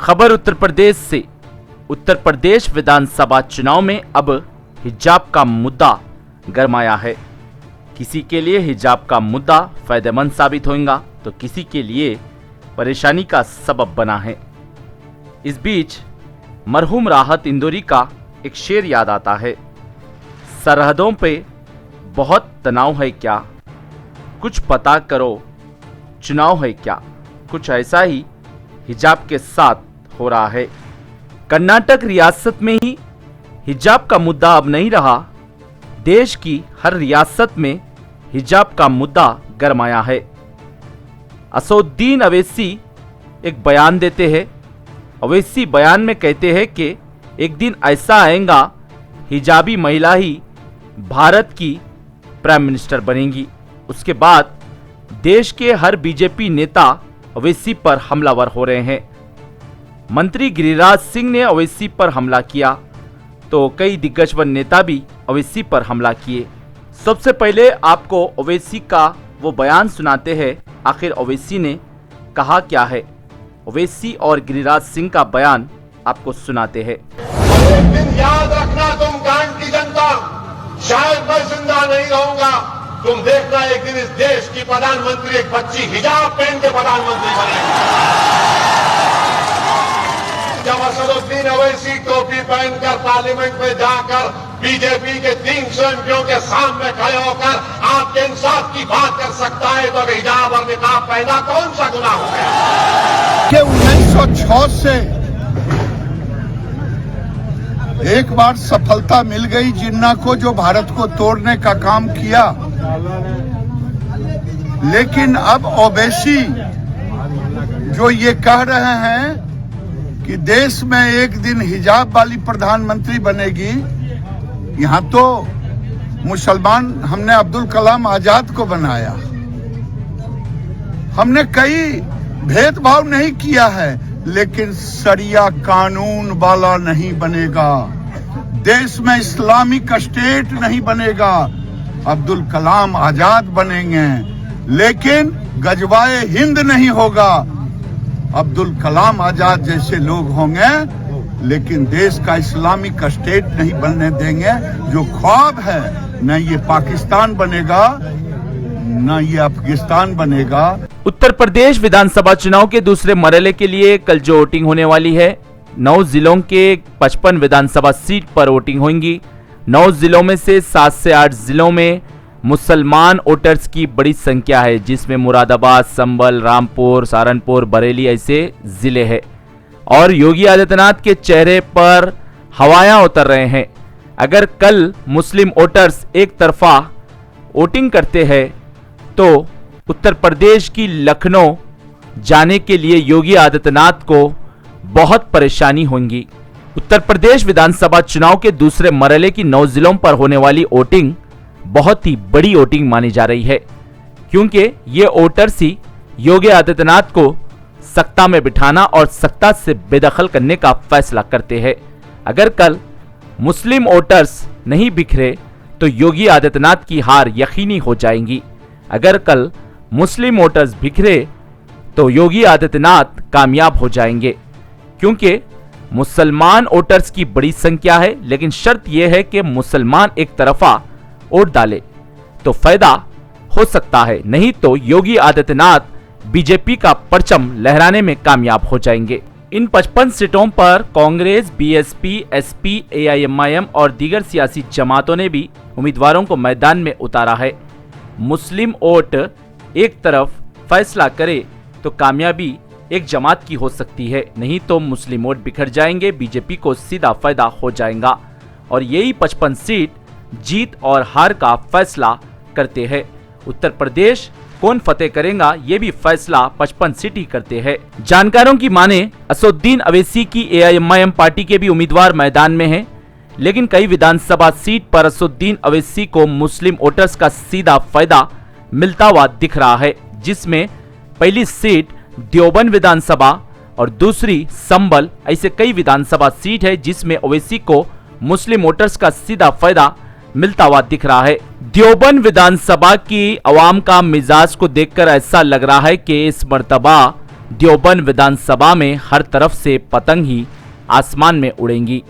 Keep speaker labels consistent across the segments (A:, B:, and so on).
A: खबर उत्तर प्रदेश से। उत्तर प्रदेश विधानसभा चुनाव में अब हिजाब का मुद्दा गरमाया है। किसी के लिए हिजाब का मुद्दा फायदेमंद साबित होगा तो किसी के लिए परेशानी का सबब बना है। इस बीच मरहूम राहत इंदौरी का एक शेर याद आता है, सरहदों पे बहुत तनाव है क्या, कुछ पता करो चुनाव है क्या। कुछ ऐसा ही हिजाब के साथ हो रहा है। कर्नाटक रियासत में ही हिजाब का मुद्दा अब नहीं रहा, देश की हर रियासत में हिजाब का मुद्दा गरमाया है। असदुद्दीन अवैसी एक बयान देते हैं। अवैसी बयान में कहते हैं कि एक दिन ऐसा आएगा हिजाबी महिला ही भारत की प्राइम मिनिस्टर बनेगी। उसके बाद देश के हर बीजेपी नेता अवैसी पर हमलावर हो रहे हैं। मंत्री गिरिराज सिंह ने अवैसी पर हमला किया तो कई दिग्गज व नेता भी अवैसी पर हमला किए। सबसे पहले आपको अवैसी का वो बयान सुनाते हैं, आखिर अवैसी ने कहा क्या है। अवैसी और गिरिराज सिंह का बयान आपको सुनाते हैं।
B: एक दिन याद रखना तुम गांड की जनता, शायद मैं जिंदा नहीं रहूंगा, तुम देखना एक दिन इस देश की प्रधानमंत्री एक बच्ची हिजाब पहन के प्रधानमंत्री बनेगी। जब असदुद्दीन अवैसी टोपी पहनकर पार्लियामेंट में जाकर बीजेपी के 300 एमपियों के सामने खड़े होकर आपके इंसाफ की बात कर सकता है तो हिजाब और निकाब पहना कौन सा गुनाह हो गया।
C: कि 1906 से एक बार सफलता मिल गई जिन्ना को, जो भारत को तोड़ने का काम किया, लेकिन अब ओवैसी जो ये कह रहे हैं कि देश में एक दिन हिजाब वाली प्रधानमंत्री बनेगी, यहाँ तो मुसलमान हमने अब्दुल कलाम आजाद को बनाया, हमने कई भेदभाव नहीं किया है, लेकिन शरिया कानून वाला नहीं बनेगा, देश में इस्लामिक स्टेट नहीं बनेगा। अब्दुल कलाम आजाद बनेंगे लेकिन गजवाए हिंद नहीं होगा। अब्दुल कलाम आजाद जैसे लोग होंगे लेकिन देश का इस्लामिक स्टेट नहीं बनने देंगे। जो ख्वाब है न ये पाकिस्तान बनेगा न ये अफगानिस्तान बनेगा।
A: उत्तर प्रदेश विधानसभा चुनाव के दूसरे मरहले के लिए कल जो वोटिंग होने वाली है, 9 जिलों के 55 विधानसभा सीट पर वोटिंग होंगी। 9 जिलों में से 7 से 8 जिलों में मुसलमान वोटर्स की बड़ी संख्या है, जिसमें मुरादाबाद, संभल, रामपुर, सहारनपुर, बरेली ऐसे जिले हैं। और योगी आदित्यनाथ के चेहरे पर हवायां उतर रहे हैं। अगर कल मुस्लिम वोटर्स एक तरफा वोटिंग करते हैं तो उत्तर प्रदेश की लखनऊ जाने के लिए योगी आदित्यनाथ को बहुत परेशानी होगी। उत्तर प्रदेश विधानसभा चुनाव के दूसरे मरहले की 9 जिलों पर होने वाली वोटिंग बहुत ही बड़ी वोटिंग मानी जा रही है, क्योंकि ये वोटर्स ही योगी आदित्यनाथ को सत्ता में बिठाना और सत्ता से बेदखल करने का फैसला करते हैं। अगर कल मुस्लिम वोटर्स नहीं बिखरे तो योगी आदित्यनाथ की हार यकीनी हो जाएगी। अगर कल मुस्लिम वोटर्स बिखरे तो योगी आदित्यनाथ कामयाब हो जाएंगे, क्योंकि मुसलमान वोटर्स की बड़ी संख्या है। लेकिन शर्त यह है कि मुसलमान एक तरफा वोट डाले तो फायदा हो सकता है, नहीं तो योगी आदित्यनाथ बीजेपी का परचम लहराने में कामयाब हो जाएंगे। इन 55 सीटों पर कांग्रेस, बीएसपी, एसपी, एआईएमआईएम और दीगर सियासी जमातों ने भी उम्मीदवारों को मैदान में उतारा है। मुस्लिम वोट एक तरफ फैसला करे तो कामयाबी एक जमात की हो सकती है, नहीं तो मुस्लिम वोट बिखर जाएंगे, बीजेपी को सीधा फायदा हो जाएगा। और यही 55 सीट जीत और हार का फैसला करते हैं। उत्तर प्रदेश कौन फतेह करेगा ये भी फैसला 55 सीट ही करते हैं। जानकारों की माने असदुद्दीन अवैसी की एआईएमआईएम पार्टी के भी उम्मीदवार मैदान में हैं, लेकिन कई विधानसभा सीट पर असदुद्दीन अवैसी को मुस्लिम वोटर्स का सीधा फायदा मिलता हुआ दिख रहा है, जिसमें पहली सीट देवबंद विधानसभा और दूसरी संभल, ऐसे कई विधानसभा सीट है जिसमें ओवैसी को मुस्लिम वोटर्स का सीधा फायदा मिलता हुआ दिख रहा है। देवबंद विधानसभा की आवाम का मिजाज को देखकर ऐसा लग रहा है कि इस मर्तबा देवबंद विधानसभा में हर तरफ से पतंग ही आसमान में उड़ेंगी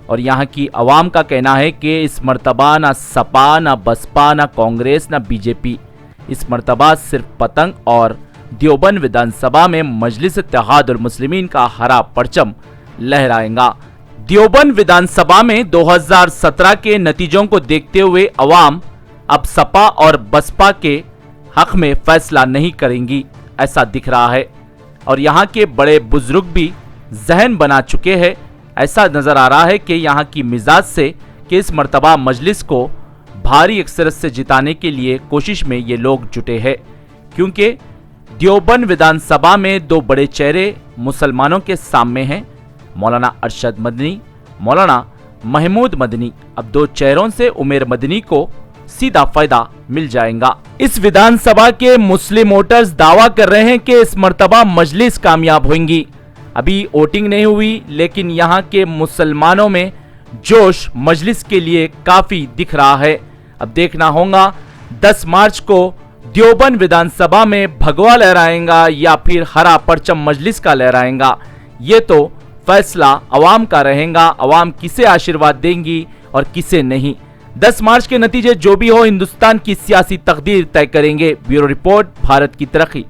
A: और यहाँ की आवाम का कहना है कि इस मर्तबा ना सपा, ना बसपा, ना कांग्रेस, ना बीजेपी, इस मर्तबा सिर्फ पतंग और देवबंद विधानसभा में मजलिस इत्तेहादुल मुस्लिमीन का हरा परचम लहराएगा। देवबंद विधानसभा में 2017 के नतीजों को देखते हुए अवाम अब सपा और बसपा के हक में फैसला नहीं करेंगी, ऐसा दिख रहा है और यहाँ के बड़े बुजुर्ग भी जहन बना चुके हैं। ऐसा नजर आ रहा है कि यहाँ की मिजाज से कि इस मर्तबा मजलिस को भारी अक्सरत से जिताने के लिए कोशिश में ये लोग जुटे हैं, क्योंकि देवबंद विधानसभा में दो बड़े चेहरे मुसलमानों के सामने हैं, मौलाना अरशद मदनी, मौलाना महमूद मदनी। अब दो चेहरों से उमेर मदनी को सीधा फायदा मिल जाएगा। इस विधानसभा के मुस्लिम वोटर्स दावा कर रहे हैं कि इस मर्तबा मजलिस कामयाब होंगी। अभी वोटिंग नहीं हुई, लेकिन यहाँ के मुसलमानों में जोश मजलिस के लिए काफी दिख रहा है। अब देखना होगा 10 मार्च को देवबंद विधानसभा में भगवा लहराएगा या फिर हरा परचम मजलिस का लहराएगा। ये तो फैसला अवाम का रहेगा, अवाम किसे आशीर्वाद देंगी और किसे नहीं। 10 मार्च के नतीजे जो भी हो, हिंदुस्तान की सियासी तकदीर तय करेंगे। ब्यूरो रिपोर्ट, भारत की तरक्की।